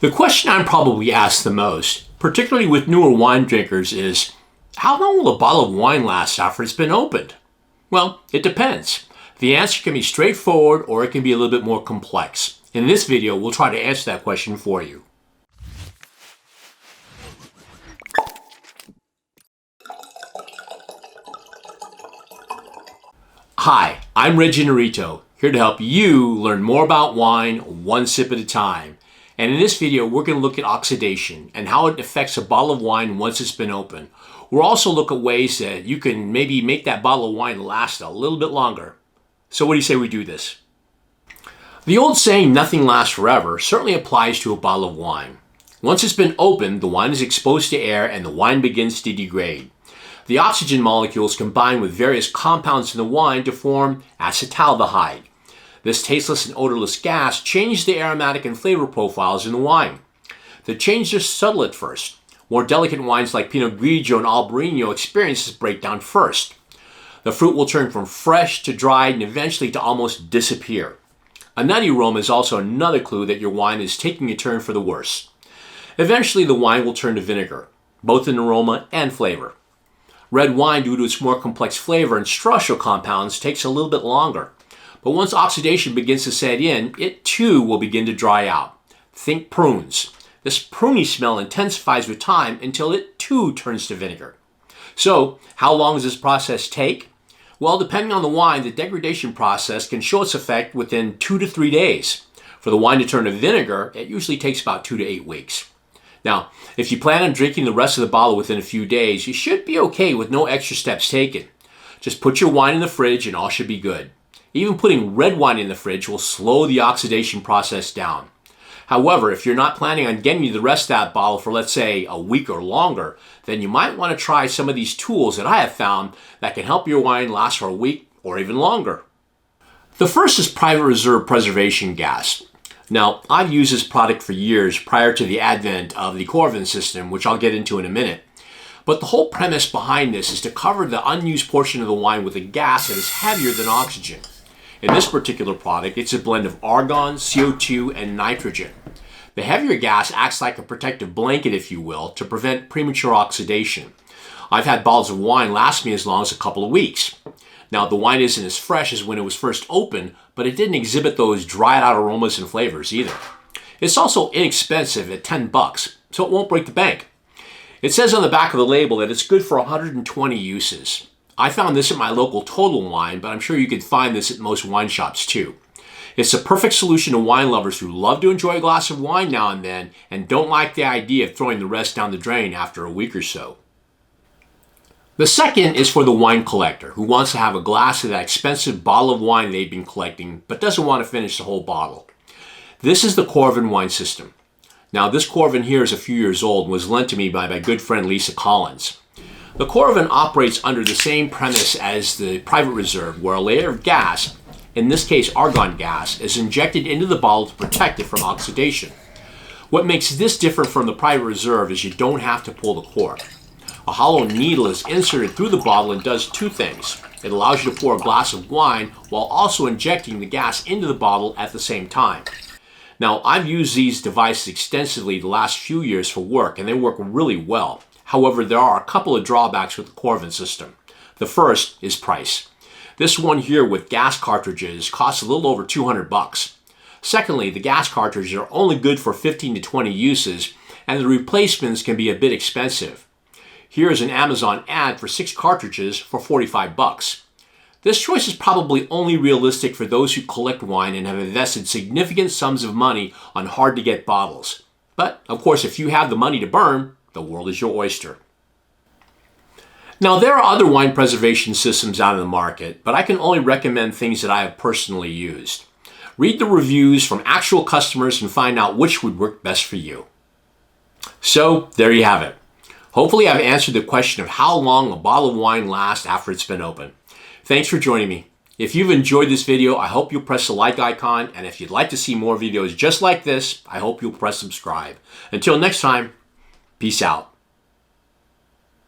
The question I'm probably asked the most, particularly with newer wine drinkers, is how long will a bottle of wine last after it's been opened? Well, it depends. The answer can be straightforward or it can be a little bit more complex. In this video, we'll try to answer that question for you. Hi, I'm Reggie Norito, here to help you learn more about wine one sip at a time. And in this video, we're going to look at oxidation and how it affects a bottle of wine once it's been opened. We'll also look at ways that you can maybe make that bottle of wine last a little bit longer. So what do you say we do this? The old saying, nothing lasts forever, certainly applies to a bottle of wine. Once it's been opened, the wine is exposed to air and the wine begins to degrade. The oxygen molecules combine with various compounds in the wine to form acetaldehyde. This tasteless and odorless gas changes the aromatic and flavor profiles in the wine. The change is subtle at first. More delicate wines like Pinot Grigio and Albarino experience this breakdown first. The fruit will turn from fresh to dried and eventually to almost disappear. A nutty aroma is also another clue that your wine is taking a turn for the worse. Eventually the wine will turn to vinegar, both in aroma and flavor. Red wine, due to its more complex flavor and structural compounds, takes a little bit longer. But once oxidation begins to set in, it too will begin to dry out. Think prunes. This pruny smell intensifies with time until it too turns to vinegar. So, how long does this process take? Well, depending on the wine, the degradation process can show its effect within 2 to 3 days. For the wine to turn to vinegar, it usually takes about 2 to 8 weeks. Now, if you plan on drinking the rest of the bottle within a few days, you should be okay with no extra steps taken. Just put your wine in the fridge and all should be good. Even putting red wine in the fridge will slow the oxidation process down. However, if you're not planning on getting the rest of that bottle for, let's say, a week or longer, then you might want to try some of these tools that I have found that can help your wine last for a week or even longer. The first is private reserve preservation gas. Now, I've used this product for years prior to the advent of the Corvin system, which I'll get into in a minute. But the whole premise behind this is to cover the unused portion of the wine with a gas that is heavier than oxygen. In this particular product, it's a blend of argon, CO2, and nitrogen. The heavier gas acts like a protective blanket, if you will, to prevent premature oxidation. I've had bottles of wine last me as long as a couple of weeks. Now, the wine isn't as fresh as when it was first opened, but it didn't exhibit those dried out aromas and flavors either. It's also inexpensive at $10, so it won't break the bank. It says on the back of the label that it's good for 120 uses. I found this at my local Total Wine, but I'm sure you can find this at most wine shops too. It's a perfect solution to wine lovers who love to enjoy a glass of wine now and then and don't like the idea of throwing the rest down the drain after a week or so. The second is for the wine collector who wants to have a glass of that expensive bottle of wine they've been collecting but doesn't want to finish the whole bottle. This is the Corvin wine system. Now, this Corvin here is a few years old and was lent to me by my good friend Lisa Collins. The Corvin operates under the same premise as the private reserve, where a layer of gas, in this case argon gas, is injected into the bottle to protect it from oxidation. What makes this different from the private reserve is you don't have to pull the cork. A hollow needle is inserted through the bottle and does two things. It allows you to pour a glass of wine while also injecting the gas into the bottle at the same time. Now, I've used these devices extensively the last few years for work, and they work really well. However, there are a couple of drawbacks with the Corvin system. The first is price. This one here with gas cartridges costs a little over $200. Secondly, the gas cartridges are only good for 15 to 20 uses, and the replacements can be a bit expensive. Here is an Amazon ad for 6 cartridges for $45. This choice is probably only realistic for those who collect wine and have invested significant sums of money on hard-to-get bottles. But, of course, if you have the money to burn, the world is your oyster. Now, there are other wine preservation systems out in the market, but I can only recommend things that I have personally used. Read the reviews from actual customers and find out which would work best for you. So, there you have it. Hopefully, I've answered the question of how long a bottle of wine lasts after it's been opened. Thanks for joining me. If you've enjoyed this video, I hope you'll press the like icon, and if you'd like to see more videos just like this, I hope you'll press subscribe. Until next time, peace out.